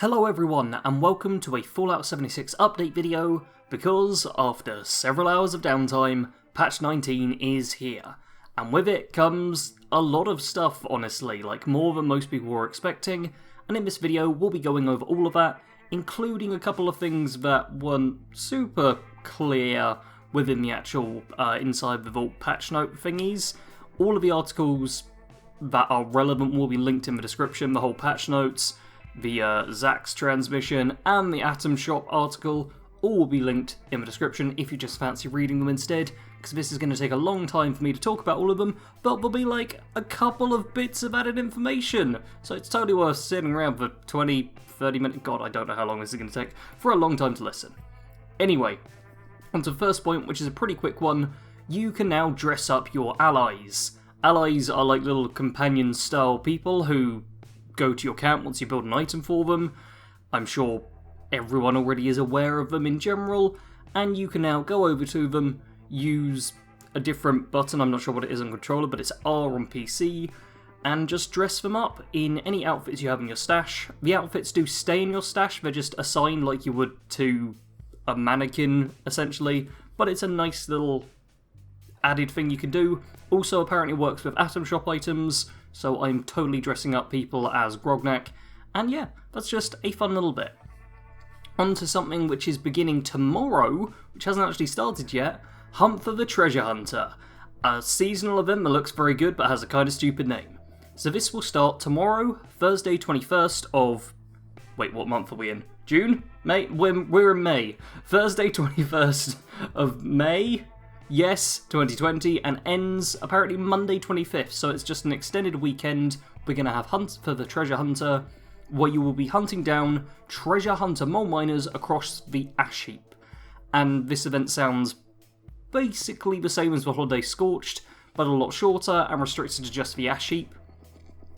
Hello everyone, and welcome to a Fallout 76 update video, because after several hours of downtime, patch 19 is here. And with it comes a lot of stuff, honestly, like more than most people were expecting, and in this video we'll be going over all of that, including a couple of things that weren't super clear within the actual inside the vault patch note thingies. All of the articles that are relevant will be linked in the description, the whole patch notes, the Zach's transmission, and the Atom Shop article all will be linked in the description if you just fancy reading them instead, because this is going to take a long time for me to talk about all of them, but there'll be like a couple of bits of added information, so it's totally worth sitting around for 20, 30 minutes, god I don't know how long this is going to take, for a long time to listen. Anyway, on to the first point, which is a pretty quick one. You can now dress up your allies. Allies are like little companion style people who go to your camp once you build an item for them. I'm sure everyone already is aware of them in general, and you can now go over to them, use a different button, I'm not sure what it is on controller, but it's R on PC, and just dress them up in any outfits you have in your stash. The outfits do stay in your stash, they're just assigned like you would to a mannequin, essentially, but it's a nice little added thing you can do. Also apparently works with Atom Shop items, so I'm totally dressing up people as Grognak, and yeah, that's just a fun little bit. On to something which is beginning tomorrow, which hasn't actually started yet, Hunt for the Treasure Hunter. A seasonal event that looks very good but has a kind of stupid name. So this will start tomorrow, Thursday 21st of... wait, what month are we in? June? May? We're in May. Thursday 21st of May? Yes, 2020, and ends apparently Monday 25th, so it's just an extended weekend. We're going to have Hunt for the Treasure Hunter, where you will be hunting down treasure hunter mole miners across the ash heap. And this event sounds basically the same as the Holiday Scorched, but a lot shorter and restricted to just the ash heap.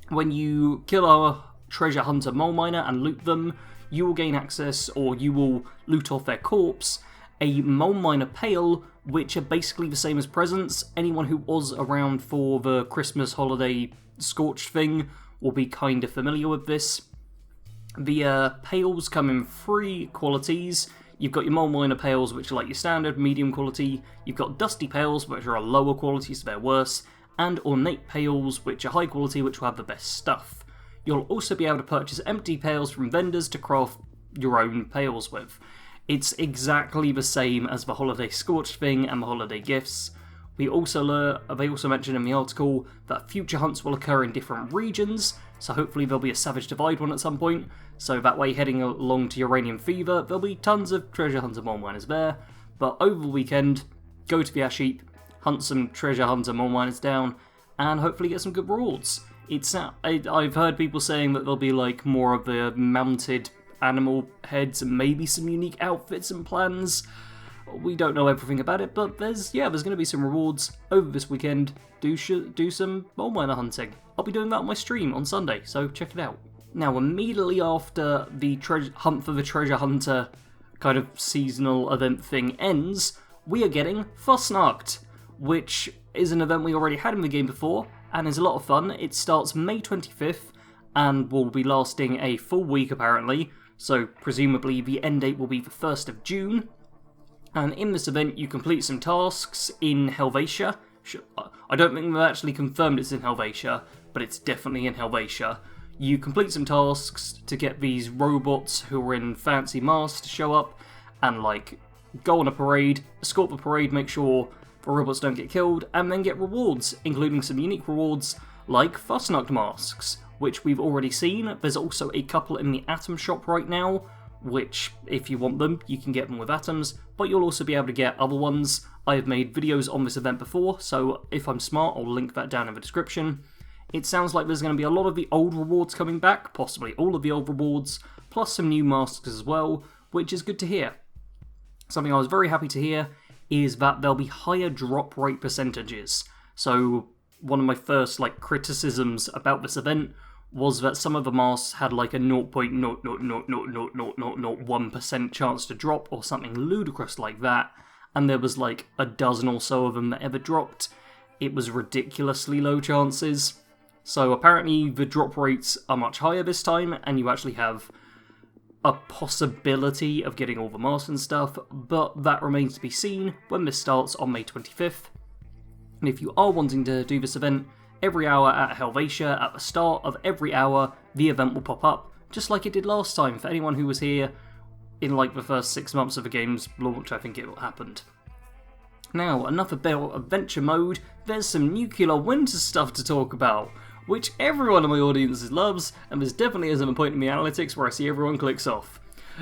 When you kill a treasure hunter mole miner and loot them, you will gain access, or you will loot off their corpse, a mole miner pail, which are basically the same as presents. Anyone who was around for the Christmas holiday scorched thing will be kind of familiar with this. The pails come in three qualities. You've got your mole miner pails, which are like your standard medium quality. You've got dusty pails, which are a lower quality, so they're worse. And ornate pails, which are high quality, which will have the best stuff. You'll also be able to purchase empty pails from vendors to craft your own pails with. It's exactly the same as the Holiday Scorched thing and the Holiday Gifts. They also mention in the article that future hunts will occur in different regions, so hopefully there'll be a Savage Divide one at some point, so that way heading along to Uranium Fever, there'll be tons of treasure hunter mole miners there, but over the weekend, go to the ash heap, hunt some treasure hunter mole miners down, and hopefully get some good rewards. I've heard people saying that there'll be like more of the mounted animal heads and maybe some unique outfits and plans. We don't know everything about it, but there's going to be some rewards over this weekend. Do some mole miner hunting. I'll be doing that on my stream on Sunday, so check it out. Now, immediately after the Hunt for the Treasure Hunter kind of seasonal event thing ends, we are getting Fasnacht, which is an event we already had in the game before, and is a lot of fun. It starts May 25th, and will be lasting a full week apparently, so presumably the end date will be the 1st of June. And in this event you complete some tasks in Helvetia. I don't think they've actually confirmed it's in Helvetia, but it's definitely in Helvetia. You complete some tasks to get these robots who are in fancy masks to show up and like go on a parade, escort the parade, make sure the robots don't get killed, and then get rewards, including some unique rewards like Fasnacht masks, which we've already seen. There's also a couple in the Atom Shop right now, which, if you want them, you can get them with atoms, but you'll also be able to get other ones. I have made videos on this event before, so if I'm smart, I'll link that down in the description. It sounds like there's going to be a lot of the old rewards coming back, possibly all of the old rewards, plus some new masks as well, which is good to hear. Something I was very happy to hear is that there'll be higher drop rate percentages. So one of my first criticisms about this event was that some of the masks had like a 0.0000001% chance to drop or something ludicrous like that, and there was like a dozen or so of them that ever dropped. It was ridiculously low chances. So apparently the drop rates are much higher this time, and you actually have a possibility of getting all the masks and stuff, but that remains to be seen when this starts on May 25th. And if you are wanting to do this event, every hour at Helvetia, at the start of every hour, the event will pop up, just like it did last time for anyone who was here in like the first 6 months of the game's launch, I think it happened. Now, enough about adventure mode, there's some nuclear winter stuff to talk about, which everyone in my audience loves, and this definitely isn't a point in the analytics where I see everyone clicks off.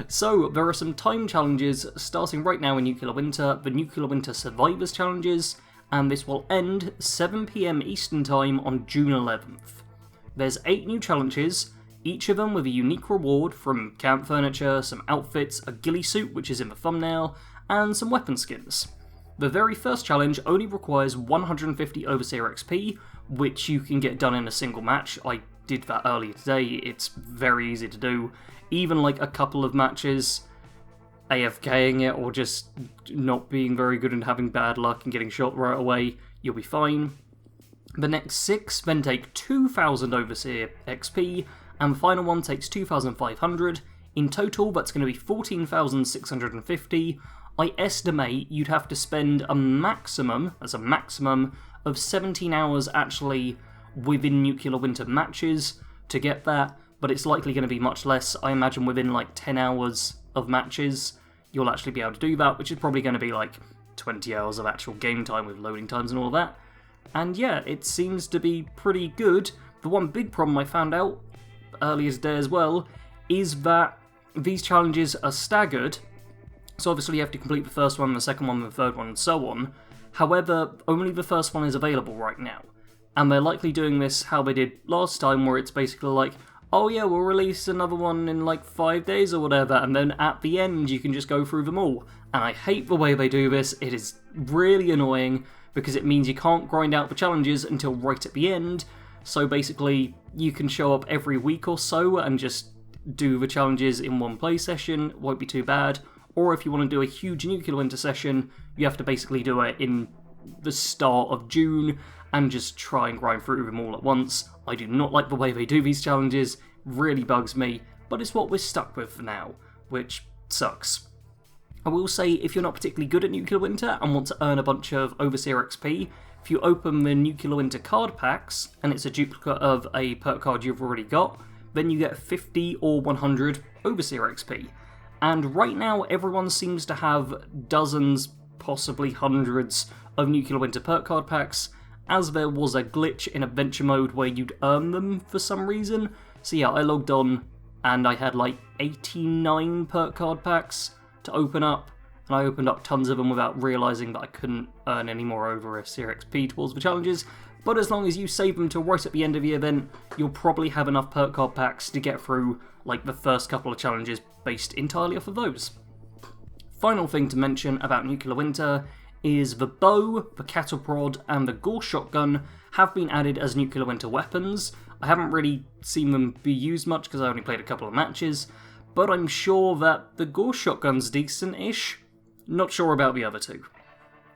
So, there are some time challenges starting right now in Nuclear Winter, the Nuclear Winter Survivors challenges, and this will end 7 PM Eastern Time on June 11th. There's 8 new challenges, each of them with a unique reward from camp furniture, some outfits, a ghillie suit which is in the thumbnail, and some weapon skins. The very first challenge only requires 150 Overseer XP, which you can get done in a single match. I did that earlier today, it's very easy to do. Even like a couple of matches, AFKing it or just not being very good and having bad luck and getting shot right away, you'll be fine. The next 6 then take 2,000 Overseer XP, and the final one takes 2,500. In total, that's going to be 14,650. I estimate you'd have to spend a maximum, of 17 hours actually within Nuclear Winter matches to get that, but it's likely going to be much less. I imagine within like 10 hours of matches, you'll actually be able to do that, which is probably going to be like 20 hours of actual game time with loading times and all that. And yeah, it seems to be pretty good. The one big problem I found out earlier today as well is that these challenges are staggered. So obviously you have to complete the first one, the second one, the third one, and so on. However, only the first one is available right now. And they're likely doing this how they did last time, where it's basically like, oh yeah, we'll release another one in like 5 days or whatever, and then at the end you can just go through them all. And I hate the way they do this. It is really annoying, because it means you can't grind out the challenges until right at the end. So basically, you can show up every week or so and just do the challenges in one play session, it won't be too bad. Or if you want to do a huge Nuclear Winter session, you have to basically do it in the start of June and just try and grind through them all at once. I do not like the way they do these challenges, really bugs me, but it's what we're stuck with for now, which sucks. I will say, if you're not particularly good at Nuclear Winter and want to earn a bunch of Overseer XP, if you open the Nuclear Winter card packs, and it's a duplicate of a perk card you've already got, then you get 50 or 100 Overseer XP. And right now, everyone seems to have dozens, possibly hundreds, of Nuclear Winter perk card packs, as there was a glitch in Adventure Mode where you'd earn them for some reason. So yeah, I logged on, and I had like 89 perk card packs to open up, and I opened up tons of them without realising that I couldn't earn any more Overseer XP towards the challenges. But as long as you save them till right at the end of the event, you'll probably have enough perk card packs to get through like the first couple of challenges based entirely off of those. Final thing to mention about Nuclear Winter is the bow, the cattle prod, and the Gore shotgun have been added as Nuclear Winter weapons. I haven't really seen them be used much because I only played a couple of matches, but I'm sure that the Gore shotgun's decent-ish. Not sure about the other two.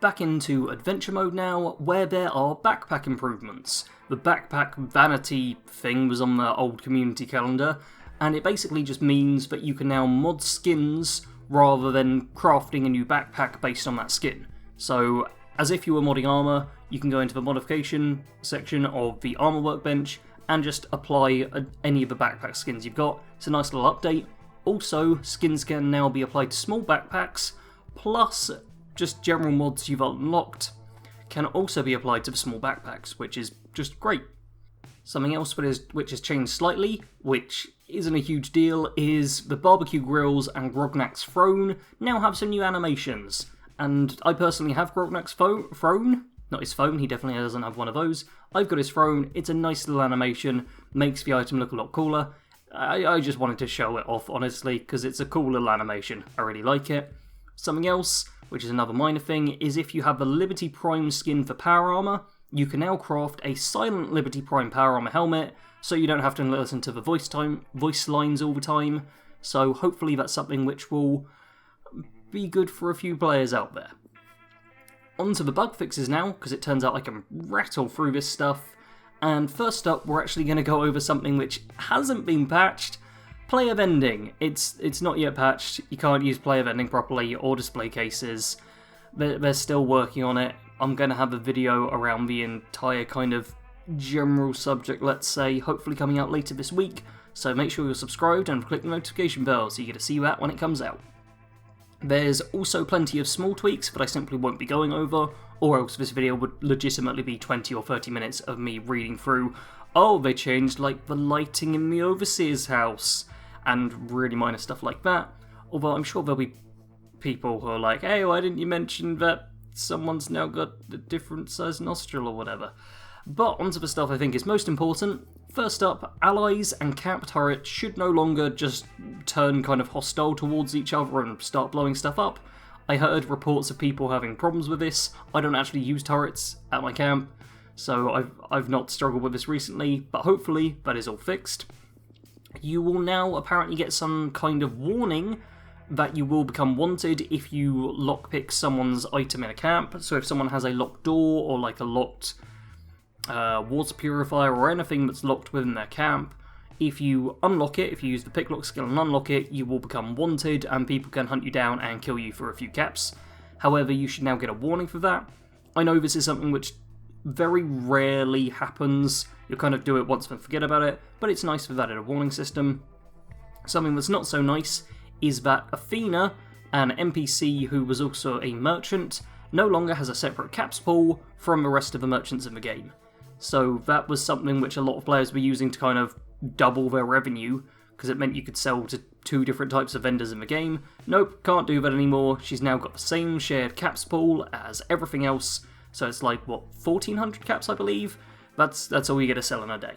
Back into Adventure Mode now, where there are backpack improvements. The backpack vanity thing was on the old community calendar, and it basically just means that you can now mod skins rather than crafting a new backpack based on that skin. So, as if you were modding armour, you can go into the modification section of the armour workbench and just apply any of the backpack skins you've got. It's a nice little update. Also, skins can now be applied to small backpacks, plus just general mods you've unlocked can also be applied to the small backpacks, which is just great. Something else which has changed slightly, which isn't a huge deal, is the barbecue grills and Grognak's throne now have some new animations. And I personally have Grognak's throne, not his phone, he definitely doesn't have one of those. I've got his throne, it's a nice little animation, makes the item look a lot cooler. I just wanted to show it off, honestly, because it's a cool little animation. I really like it. Something else, which is another minor thing, is if you have the Liberty Prime skin for power armor, you can now craft a silent Liberty Prime power armor helmet, so you don't have to listen to the voice lines all the time. So hopefully that's something which will be good for a few players out there. On to the bug fixes now, because it turns out I can rattle through this stuff. And first up, we're actually going to go over something which hasn't been patched. Player vending. It's not yet patched. You can't use player vending properly or display cases. They're still working on it. I'm going to have a video around the entire kind of general subject, let's say, hopefully coming out later this week. So make sure you're subscribed and click the notification bell so you get to see that when it comes out. There's also plenty of small tweaks that I simply won't be going over, or else this video would legitimately be 20 or 30 minutes of me reading through, oh, they changed like the lighting in the overseer's house, and really minor stuff like that. Although I'm sure there'll be people who are like, hey, why didn't you mention that someone's now got a different size nostril or whatever. But onto the stuff I think is most important. First up, allies and camp turrets should no longer just turn kind of hostile towards each other and start blowing stuff up. I heard reports of people having problems with this. I don't actually use turrets at my camp, so I've not struggled with this recently, but hopefully that is all fixed. You will now apparently get some kind of warning that you will become wanted if you lockpick someone's item in a camp. So if someone has a locked door or like a locked water purifier or anything that's locked within their camp, if you unlock it, if you use the picklock skill and unlock it, you will become wanted and people can hunt you down and kill you for a few caps. However, you should now get a warning for that. I know this is something which very rarely happens. You'll kind of do it once and forget about it, but it's nice for that in a warning system. Something that's not so nice is that Athena, an NPC who was also a merchant, no longer has a separate caps pool from the rest of the merchants in the game. So that was something which a lot of players were using to kind of double their revenue, because it meant you could sell to 2 different types of vendors in the game. Nope, can't do that anymore. She's now got the same shared caps pool as everything else, so it's like, what, 1,400 caps, I believe? That's all you get to sell in a day.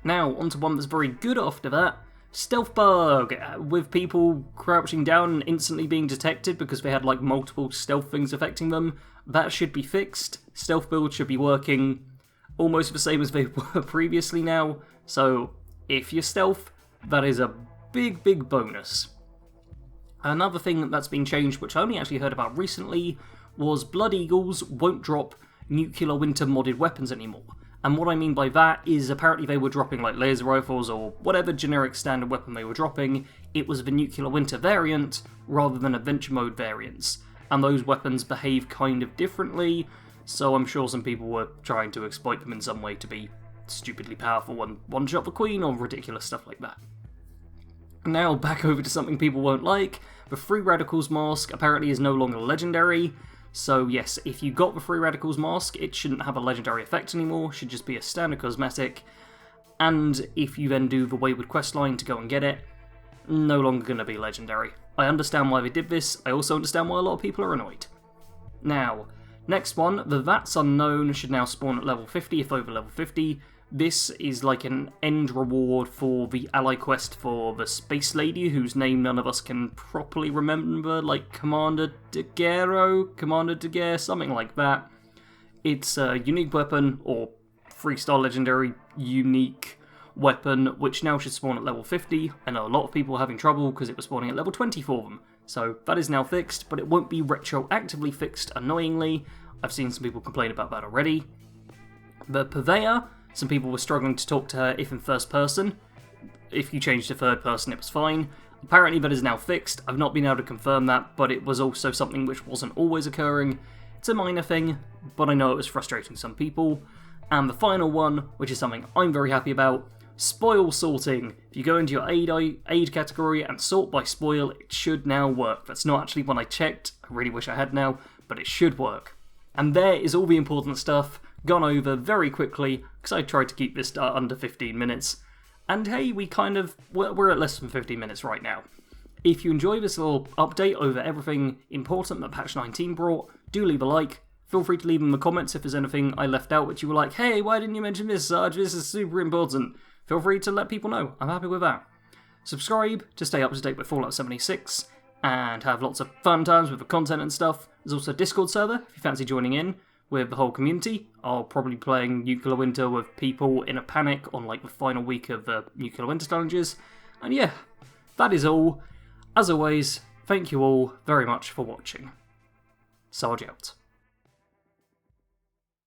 Now, onto one that's very good after that. Stealth bug, with people crouching down and instantly being detected because they had like multiple stealth things affecting them. That should be fixed. Stealth builds should be working almost the same as they were previously now. So if you're stealth, that is a big bonus. Another thing that's been changed, which I only actually heard about recently, was Blood Eagles won't drop Nuclear Winter modded weapons anymore. And what I mean by that is apparently they were dropping like laser rifles or whatever generic standard weapon they were dropping. It was the Nuclear Winter variant rather than Adventure Mode variants. And those weapons behave kind of differently, so I'm sure some people were trying to exploit them in some way to be stupidly powerful and one-shot the Queen or ridiculous stuff like that. Now back over to something people won't like. The Free Radicals mask apparently is no longer legendary. So yes, if you got the Free Radicals mask, it shouldn't have a legendary effect anymore, should just be a standard cosmetic. And if you then do the Wayward questline to go and get it, no longer going to be legendary. I understand why they did this, I also understand why a lot of people are annoyed. Now, next one, the That's Unknown should now spawn at level 50 if over level 50. This is like an end reward for the ally quest for the Space Lady, whose name none of us can properly remember, like Commander Daguerre, something like that. It's a unique weapon, or 3-star legendary unique weapon, which now should spawn at level 50. I know a lot of people are having trouble because it was spawning at level 20 for them. So that is now fixed, but it won't be retroactively fixed, annoyingly. I've seen some people complain about that already. The Purveyor, some people were struggling to talk to her if in first person. If you changed to third person, it was fine. Apparently that is now fixed. I've not been able to confirm that, but it was also something which wasn't always occurring. It's a minor thing, but I know it was frustrating some people. And the final one, which is something I'm very happy about, spoil sorting. If you go into your aid category and sort by spoil, it should now work. That's not actually one I checked. I really wish I had now, but it should work. And there is all the important stuff gone over very quickly, because I tried to keep this under 15 minutes. And hey, we're at less than 15 minutes right now. If you enjoy this little update over everything important that patch 19 brought, do leave a like. Feel free to leave in the comments if there's anything I left out which you were like, hey, why didn't you mention this, Sarge? This is super important. Feel free to let people know. I'm happy with that. Subscribe to stay up to date with Fallout 76 and have lots of fun times with the content and stuff. There's also a Discord server if you fancy joining in with the whole community. I'll probably be playing Nuclear Winter with people in a panic on like the final week of the Nuclear Winter challenges. And yeah, that is all. As always, thank you all very much for watching. Sarge out.